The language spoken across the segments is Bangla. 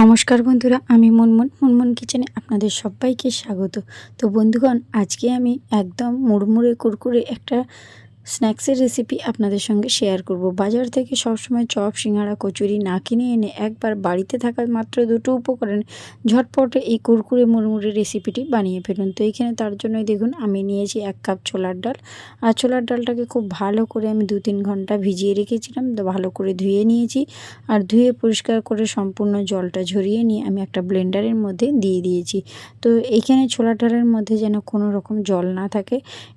নমস্কার বন্ধুরা, আমি মুনমুন কিচেনে আপনাদের সবাইকে স্বাগত। তো বন্ধুগণ, আজকে আমি একদম মুড়মুড়ে কুরকুরে একটা স্ন্যাক্সের রেসিপি আপনাদের সঙ্গে শেয়ার করব। বাজার থেকে সবসময় চপ, সিঙ্গাড়া, কচুরি না কিনে এনে একবার বাড়িতে থাকা মাত্র দুটো উপকরণ ঝটপটে এই কুরকুরে মুড়মুড়ে রেসিপিটি বানিয়ে ফেলুন। তো এইখানে তার জন্যই দেখুন আমি নিয়েছি 1 কাপ ছোলার ডাল। আর ছোলার ডালটাকে খুব ভালো করে আমি 2-3 ঘন্টা ভিজিয়ে রেখেছিলাম। তো ভালো করে ধুয়ে নিয়েছি, আর ধুয়ে পরিষ্কার করে সম্পূর্ণ জলটা ঝরিয়ে নিয়ে আমি একটা ব্লেন্ডারের মধ্যে দিয়ে দিয়েছি। তো এইখানে ছোলার ডালের মধ্যে যেন কোনো রকম জল না থাকে,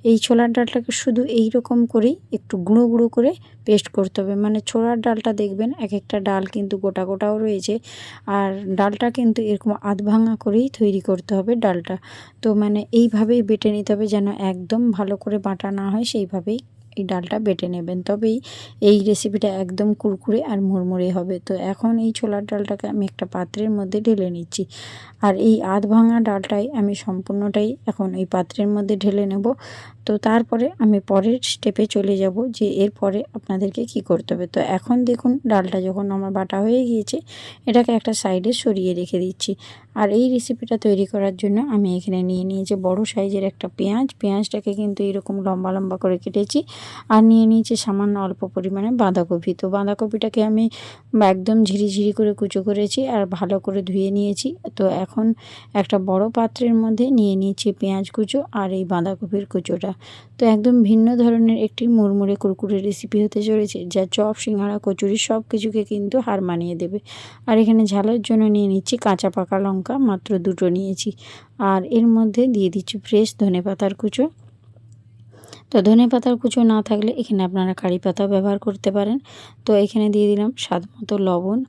এই ছোলার ডালটাকে শুধু এইরকম করেই একটু গুঁড়ো গুঁড়ো করে পেস্ট করতে হবে। মানে ছোলার ডালটা দেখবেন এক একটা ডাল কিন্তু গোটা গোটাও রয়েছে, আর ডালটা কিন্তু এরকম আধ ভাঙা করেই তৈরি করতে হবে ডালটা। তো মানে এইভাবেই বেটে নিতে হবে, যেন একদম ভালো করে বাটা না হয়, সেইভাবেই এই ডালটা বেটে নেবেন, তবেই এই রেসিপিটা একদম কুরকুরে আর মুড়মুড়ে হবে। তো এখন এই ছোলার ডালটাকে আমি একটা পাত্রের মধ্যে ঢেলে নিচ্ছি, আর এই আধ ভাঙা ডালটাই আমি সম্পূর্ণটাই এখন এই পাত্রের মধ্যে ঢেলে নেব। তো তারপরে আমি পরের স্টেপে চলে যাব যে এরপরে আপনাদেরকে কি করতে হবে। তো এখন দেখুন ডালটা যখন আমার বাটা হয়ে গিয়েছে, এটাকে একটা সাইডে সরিয়ে রেখে দিচ্ছি। আর এই রেসিপিটা তৈরি করার জন্য আমি এখানে নিয়ে নিয়েছি বড় সাইজের একটা পেঁয়াজটাকে কিন্তু এরকম লম্বা লম্বা করে কেটেছি। আর নিয়ে নিয়েছি সামান্য অল্প পরিমাণে বাঁধাকপি। তো বাঁধাকপিটাকে আমি একদম ঝিরিঝিরি করে কুচো করেছি আর ভালো করে ধুয়ে নিয়েছি। তো এখন একটা বড় পাত্রের মধ্যে নিয়ে নিয়েছি পেঁয়াজ কুচো আর এই বাঁধাকপির কুচোটা। তো একদম ভিন্ন ধরনের একটি মুড়মুড়ে কুরকুরে রেসিপি হতে চলেছে, যা চপ, সিঙ্গাড়া, কচুরি সব কিছুকে কিন্তু হার মানিয়ে দেবে। আর এখানে ঝালের জন্য নিয়ে নিচ্ছি কাঁচা পাকা লঙ্কা, মাত্র 2টো নিয়েছি। আর এর মধ্যে দিয়ে দিচ্ছি ফ্রেশ ধনেপাতার কুচো। তো ধনেপাতার কুচো না থাকলে এখানে আপনারা কারি পাতা ব্যবহার করতে পারেন। তো এখানে দিয়ে দিলাম স্বাদ মতো লবণ,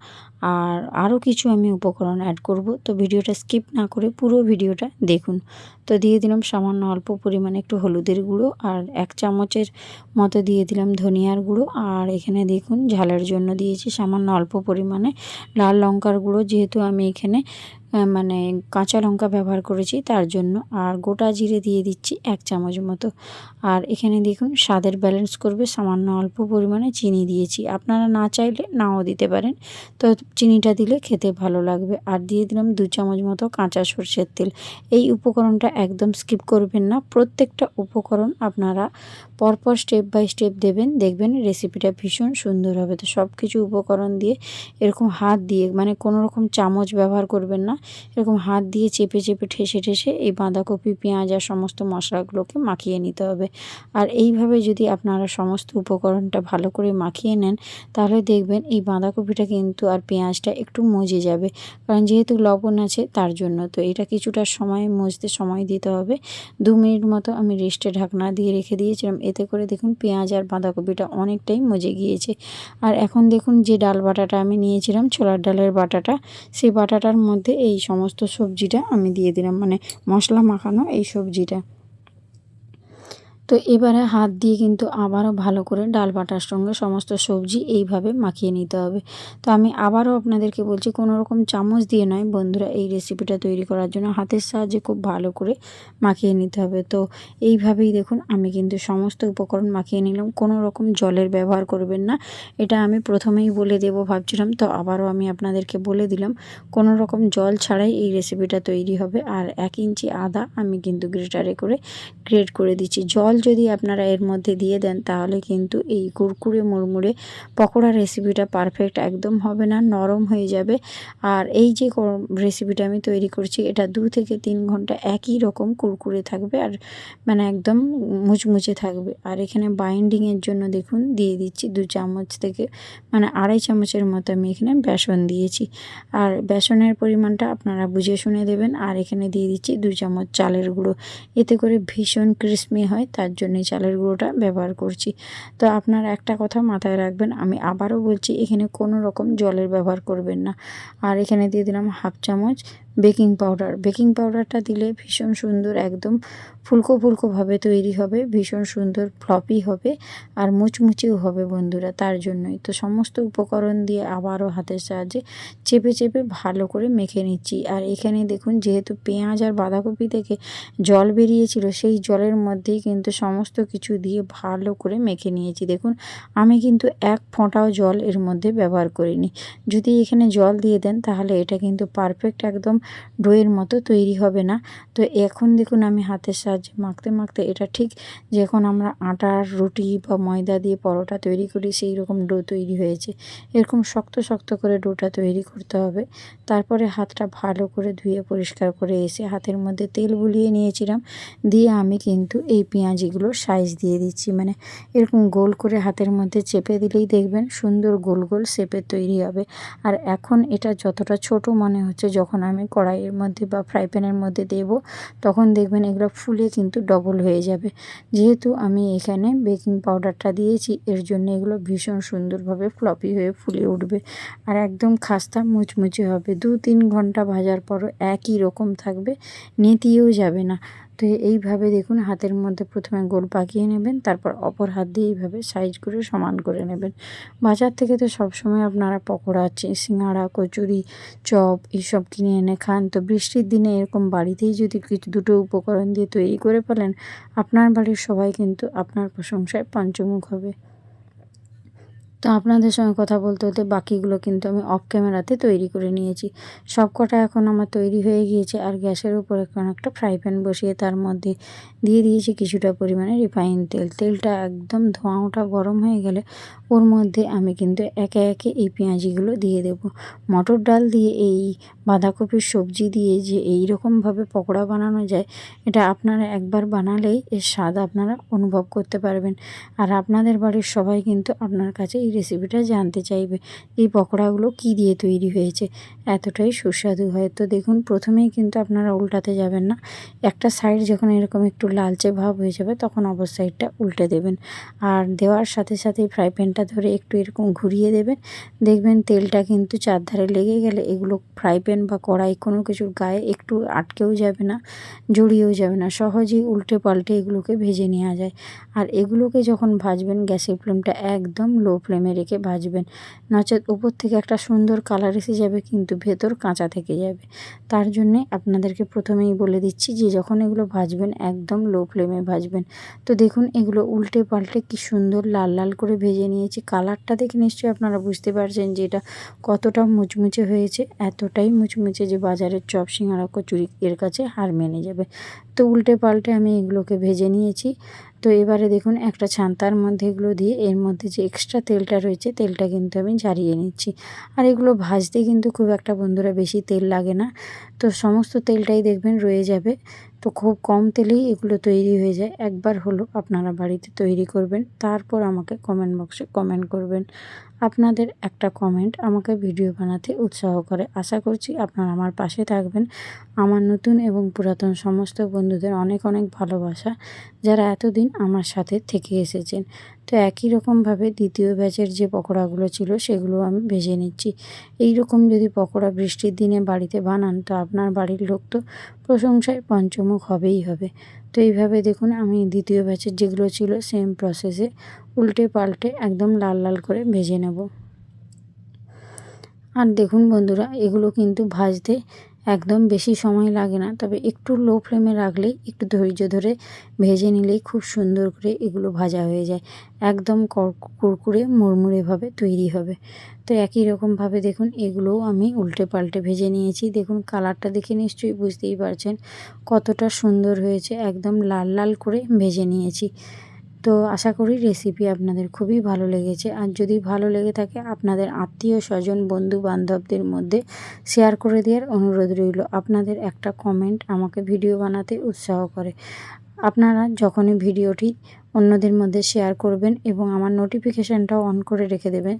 আর আরও কিছু আমি উপকরণ অ্যাড করব। তো ভিডিওটা স্কিপ না করে পুরো ভিডিওটা দেখুন। তো দিয়ে দিলাম সামান্য অল্প পরিমাণে একটু হলুদের গুঁড়ো, আর 1 চামচের মতো দিয়ে দিলাম ধনিয়ার গুঁড়ো। আর এখানে দেখুন ঝালের জন্য দিয়েছি সামান্য অল্প পরিমাণে লাল লঙ্কার গুঁড়ো, যেহেতু আমি এখানে মানে কাঁচা লঙ্কা ব্যবহার করেছি তার জন্য। আর গোটা জিরে দিয়ে দিচ্ছি 1 চামচ মতো। আর এখানে দেখুন স্বাদের ব্যালেন্স করবে সামান্য অল্প পরিমাণে চিনি দিয়েছি, আপনারা না চাইলে নাও দিতে পারেন। তো চিনিটা দিলে খেতে ভালো লাগবে। আর দিয়ে দিলাম 2 চামচ মতো কাঁচা সরষের তেল। এই উপকরণটা একদম স্কিপ করবেন না, প্রত্যেকটা উপকরণ আপনারা পরপর স্টেপ বাই স্টেপ দেবেন, দেখবেন রেসিপিটা ভীষণ সুন্দর হবে। তো সব কিছু উপকরণ দিয়ে এরকম হাত দিয়ে, মানে কোনো রকম চামচ ব্যবহার করবেন না, এরকম হাত দিয়ে চেপে চেপে ঠেসে ঠেসে এই বাঁধাকপি, পেঁয়াজ আর সমস্ত মশলাগুলোকে মাখিয়ে নিতে হবে। আর এইভাবে যদি আপনারা সমস্ত উপকরণটা ভালো করে মাখিয়ে নেন, তাহলে দেখবেন এই বাঁধাকপিটা কিন্তু আর পেঁয়াজটা একটু মজে যাবে, কারণ যেহেতু লবণ আছে তার জন্য। তো এটা কিছুটা সময় মজতে সময় দিতে হবে। 2 মিনিট মতো আমি রেস্টে ঢাকনা দিয়ে রেখে দিয়েছিলাম, এতে করে দেখুন পেঁয়াজ আর বাঁধাকপিটা অনেকটাই মজে গিয়েছে। আর এখন দেখুন যে ডাল বাটাটা আমি নিয়েছিলাম, ছোলার ডালের বাটাটা, সেই বাটাটার মধ্যে এই সমস্ত সবজিটা আমি দিয়ে দিলাম, মানে মশলা মাখানো এই সবজিটা। তো এবারে হাত দিয়ে কিন্তু আবারও ভালো করে ডাল বাটার সঙ্গে সমস্ত সবজি এইভাবে মাখিয়ে নিতে হবে। তো আমি আবারও আপনাদেরকে বলছি, কোনো রকম চামচ দিয়ে নয় বন্ধুরা, এই রেসিপিটা তৈরি করার জন্য হাতের সাহায্যে খুব ভালো করে মাখিয়ে নিতে হবে। তো এইভাবেই দেখুন আমি কিন্তু সমস্ত উপকরণ মাখিয়ে নিলাম, কোনো রকম জলের ব্যবহার করবেন না। এটা আমি প্রথমেই বলে দেবো ভাবছিলাম, তো আবারও আমি আপনাদেরকে বলে দিলাম, কোনো রকম জল ছাড়াই এই রেসিপিটা তৈরি হবে। আর 1 ইঞ্চি আদা আমি কিন্তু গ্রেটারে করে গ্রেট করে দিচ্ছি। জল যদি আপনারা এর মধ্যে দিয়ে দেন, তাহলে কিন্তু এই কুরকুরে মুড়মুড়ে পকোড়া রেসিপিটা পারফেক্ট একদম হবে না, নরম হয়ে যাবে। আর এই যে রেসিপিটা আমি তৈরি করছি, এটা 2 থেকে 3 ঘন্টা একই রকম কুরকুরে থাকবে, আর মানে একদম মুচমুচে থাকবে। আর এখানে বাইন্ডিংয়ের জন্য দেখুন দিয়ে দিচ্ছি 2 চামচ থেকে মানে 2.5 চামচের মতো আমি এখানে বেসন দিয়েছি। আর বেসনের পরিমাণটা আপনারা বুঝে শুনে দেবেন। আর এখানে দিয়ে দিচ্ছি 2 চামচ চালের গুঁড়ো, এতে করে ভীষণ ক্রিস্পি হয়, তার জন্যই চালের গুঁড়োটা ব্যবহার করছি। তো আপনারা একটা কথা মাথায় রাখবেন, আমি আবারও বলছি, এখানে কোনো রকম জলের ব্যবহার করবেন না। আর এখানে দিয়ে দিলাম 1/2 চামচ বেকিং পাউডারটা দিলে ভীষণ সুন্দর একদম ফুলকো ফুলকোভাবে তৈরি হবে, ভীষণ সুন্দর ফ্লপি হবে আর মুচমুচেও হবে বন্ধুরা। তার জন্যই তো সমস্ত উপকরণ দিয়ে আবারও হাতের সাহায্যে চেপে চেপে ভালো করে মেখে নিচ্ছি। আর এখানে দেখুন, যেহেতু পেঁয়াজ আর বাঁধাকপি থেকে জল বেরিয়েছিল, সেই জলের মধ্যেই কিন্তু সমস্ত কিছু দিয়ে ভালো করে মেখে নিয়েছি। দেখুন, আমি কিন্তু এক ফোঁটাও জল এর মধ্যে ব্যবহার করিনি। যদি এখানে জল দিয়ে দেন তাহলে এটা কিন্তু পারফেক্ট একদম ডোয়ের মতো তৈরি হবে না। তো এখন দেখুন, আমি হাতের সাহায্যে মাখতে মাখতে এটা ঠিক যখন আমরা আটার রুটি বা ময়দা দিয়ে পরোটা তৈরি করি সেই রকম ডো তৈরি হয়েছে। এরকম শক্ত শক্ত করে ডোটা তৈরি করতে হবে। তারপরে হাতটা ভালো করে ধুয়ে পরিষ্কার করে এসে হাতের মধ্যে তেল বুলিয়ে নিয়েছিলাম, দিয়ে আমি কিন্তু এই পেঁয়াজিগুলোর সাইজ দিয়ে দিচ্ছি। মানে এরকম গোল করে হাতের মধ্যে চেপে দিলেই দেখবেন সুন্দর গোল গোল শেপের তৈরি হবে। আর এখন এটা যতটা ছোট মনে হচ্ছে, যখন আমি কড়াইয়ের মধ্যে বা ফ্রাই প্যানের মধ্যে দেব, তখন দেখবেন এগুলো ফুলে কিন্তু ডবল হয়ে যাবে। যেহেতু আমি এখানে বেকিং পাউডারটা দিয়েছি, এর জন্য এগুলো ভীষণ সুন্দরভাবে ফ্লপি হয়ে ফুলে উঠবে আর একদম খাস্তা মুচমুচে হবে। 2-3 ঘন্টা ভাজার পরও একই রকম থাকবে, নেতিয়েও যাবে না। তো এইভাবে দেখুন, হাতের মধ্যে প্রথমে গোল পাকিয়ে নেবেন, তারপর অপর হাত দিয়ে এইভাবে সাইজ করে সমান করে নেবেন। বাজার থেকে তো সবসময় আপনারা পকোড়া, সিঙ্গাড়া, কচুরি, চপ এইসব কিনে এনে খান। তো বৃষ্টির দিনে এরকম বাড়িতেই যদি কিছু দুটো উপকরণ দিয়ে তৈরি করে ফেলেন, আপনার বাড়ির সবাই কিন্তু আপনার প্রশংসায় পঞ্চমুখ হবে। তো আপনাদের সঙ্গে কথা বলতে বলতে বাকিগুলো কিন্তু আমি অফ ক্যামেরাতে তৈরি করে নিয়েছি। সব কটা এখন আমার তৈরি হয়ে গিয়েছে। আর গ্যাসের উপর এখন একটা ফ্রাই প্যান বসিয়ে তার মধ্যে দিয়ে দিয়েছি কিছুটা পরিমাণে রিফাইন তেল। তেলটা একদম ধোঁয়া গরম হয়ে গেলে ওর মধ্যে আমি কিন্তু একে একে এই পেঁয়াজিগুলো দিয়ে দেব। মটর ডাল দিয়ে এই বাঁধাকপির সবজি দিয়ে যে এই রকমভাবে পকোড়া বানানো যায়, এটা আপনারা একবার বানালেই এর স্বাদ আপনারা অনুভব করতে পারবেন। আর আপনাদের বাড়ির সবাই কিন্তু আপনার কাছে এই রেসিপিটা জানতে চাইবে, এই পকোড়াগুলো কি দিয়ে তৈরি হয়েছে, এতটাই সুস্বাদু হয়। তো দেখুন, প্রথমেই কিন্তু আপনারা উল্টাতে যাবেন না। একটা সাইড যখন এরকম একটু লালচে ভাব হয়ে যাবে, তখন অপর সাইডটা উল্টে দেবেন। আর দেওয়ার সাথে সাথে ফ্রাই প্যানটা ধরে একটু এরকম ঘুরিয়ে দেবেন। দেখবেন তেলটা কিন্তু চারধারে লেগে গেলে এগুলো ফ্রাই প্যান বা কড়াই কোনো কিছুর গায়ে একটু আটকেও যাবে না, জড়িয়েও যাবে না। সহজেই উল্টে পাল্টে এগুলোকে ভেজে নেওয়া যায়। আর এগুলোকে যখন ভাজবেন, গ্যাসের ফ্লেমটা একদম লো ফ্লেমে রেখে ভাজবেন, নচেত উপর থেকে একটা সুন্দর কালার এসে যাবে কিন্তু ভেতর কাঁচা থেকে যাবে। তার জন্যে আপনাদেরকে প্রথমেই বলে দিচ্ছি যে যখন এগুলো ভাজবেন একদম লো ফ্লেমে ভাজবেন। তো দেখুন, এগুলো উল্টে পাল্টে কি সুন্দর লাল লাল করে ভেজে নিয়েছি। কালারটা দেখে নিশ্চয়ই আপনারা বুঝতে পারছেন যে এটা কতটা মুচমুচে হয়েছে। এতটাই মুচমুচে যে বাজারের চপ, সিঙ্গাড়া, কচুরি এর কাছে হার মেনে যাবে। তো উল্টে পাল্টে আমি এগুলোকে ভেজে নিয়েছি। তো এবারে দেখুন, একটা ছান্তার মধ্যে এগুলো দিয়ে এর মধ্যে যে এক্সট্রা তেলটা রয়েছে, তেলটা কিন্তু আমি ঝারিয়ে নিচ্ছি। আর এগুলো ভাজতে কিন্তু খুব একটা বন্ধুরা বেশি তেল লাগে না, তো সমস্ত তেলটাই দেখবেন রয়ে যাবে। তো খুব কম তেলেই এগুলো তৈরি হয়ে যায়। একবার হলো আপনারা বাড়িতে তৈরি করবেন, তারপর আমাকে কমেন্ট বক্সে কমেন্ট করবেন। আপনাদের একটা কমেন্ট আমাকে ভিডিও বানাতে উৎসাহ করে। আশা করছি আপনারা আমার পাশে থাকবেন। আমার নতুন এবং পুরাতন সমস্ত বন্ধুদের অনেক অনেক ভালোবাসা, যারা এতদিন আমার সাথে থেকে এসেছেন। তো একই রকমভাবে দ্বিতীয় ব্যাচের যে পকোড়াগুলো ছিল সেগুলো আমি ভেজে নিচ্ছি। এই রকম যদি পকোড়া বৃষ্টির দিনে বাড়িতে বানান, তো আপনার বাড়ির লোক তো প্রশংসায় পঞ্চমুখ হবেই হবে। তো এইভাবে দেখুন, আমি দ্বিতীয় ব্যাচের যেগুলো ছিল সেম প্রসেসে উল্টে পাল্টে একদম লাল লাল করে ভেজে নেব। আর দেখুন বন্ধুরা, এগুলো কিন্তু ভাজতে একদম বেশি সময় লাগে না, তবে একটু লো ফ্লেমে রাখলেই, একটু ধৈর্য ধরে ভেজে নিলেই খুব সুন্দর করে এগুলো ভাজা হয়ে যায়। একদম কুরকুরে মুড়মুড়েভাবে তৈরি হবে। তো একই রকমভাবে দেখুন, এগুলোও আমি উল্টে পাল্টে ভেজে নিয়েছি। দেখুন, কালারটা দেখে নিশ্চয়ই বুঝতেই পারছেন কতটা সুন্দর হয়েছে। একদম লাল লাল করে ভেজে নিয়েছি। তো আশা করি রেসিপি আপনাদের খুবই ভালো লেগেছে। আর যদি ভালো লেগে থাকে, আপনাদের আত্মীয় স্বজন, বন্ধু বান্ধবদের মধ্যে শেয়ার করে দেওয়ার অনুরোধ রইল। আপনাদের একটা কমেন্ট আমাকে ভিডিও বানাতে উৎসাহ করে। আপনারা যখনই ভিডিওটি অন্যদের মধ্যে শেয়ার করবেন এবং আমার নোটিফিকেশানটাও অন করে রেখে দেবেন,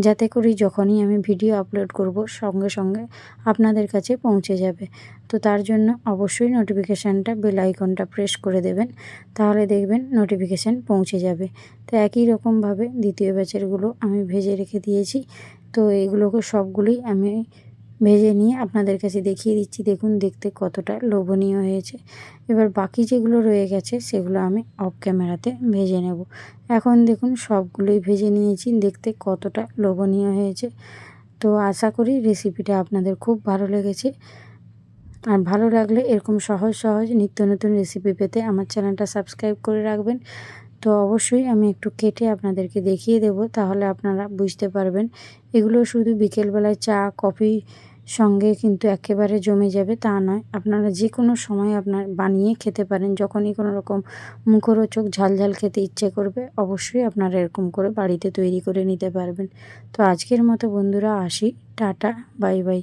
যাতে করে যখনই আমি ভিডিও আপলোড করব সঙ্গে সঙ্গে আপনাদের কাছে পৌঁছে যাবে। তো তার জন্য অবশ্যই নোটিফিকেশানটা, বেল আইকনটা প্রেস করে দেবেন, তাহলে দেখবেন নোটিফিকেশান পৌঁছে যাবে। তো একই রকমভাবে দ্বিতীয় ব্যাচেরগুলো আমি ভেজে রেখে দিয়েছি। তো এগুলোকে সবগুলোই আমি ভেজে নিয়ে আপনাদের কাছে দেখিয়ে দিচ্ছি। দেখুন দেখতে কতটা লোভনীয় হয়েছে। এবার বাকি যেগুলো রয়ে গেছে সেগুলো আমি অফ ক্যামেরাতে ভেজে নেব। এখন দেখুন সবগুলোই ভেজে নিয়েছি, দেখতে কতটা লোভনীয় হয়েছে। তো আশা করি রেসিপিটা আপনাদের খুব ভালো লেগেছে। আর ভালো লাগলে এরকম সহজ সহজ নিত্য নতুন রেসিপি পেতে আমার চ্যানেলটা সাবস্ক্রাইব করে রাখবেন। তো অবশ্যই আমি একটু কেটে আপনাদেরকে দেখিয়ে দেব, তাহলে আপনারা বুঝতে পারবেন। এগুলো শুধু বিকেলবেলায় চা কফি সঙ্গে কিন্তু একেবারে জমে যাবে তা নয়, আপনারা যে কোনো সময় আপনার বানিয়ে খেতে পারেন। যখনই কোনো রকম মুখরোচক ঝালঝাল খেতে ইচ্ছে করবে অবশ্যই আপনারা এরকম করে বাড়িতে তৈরি করে নিতে পারবেন। তো আজকের মতো বন্ধুরা আসি, টাটা, বাই বাই।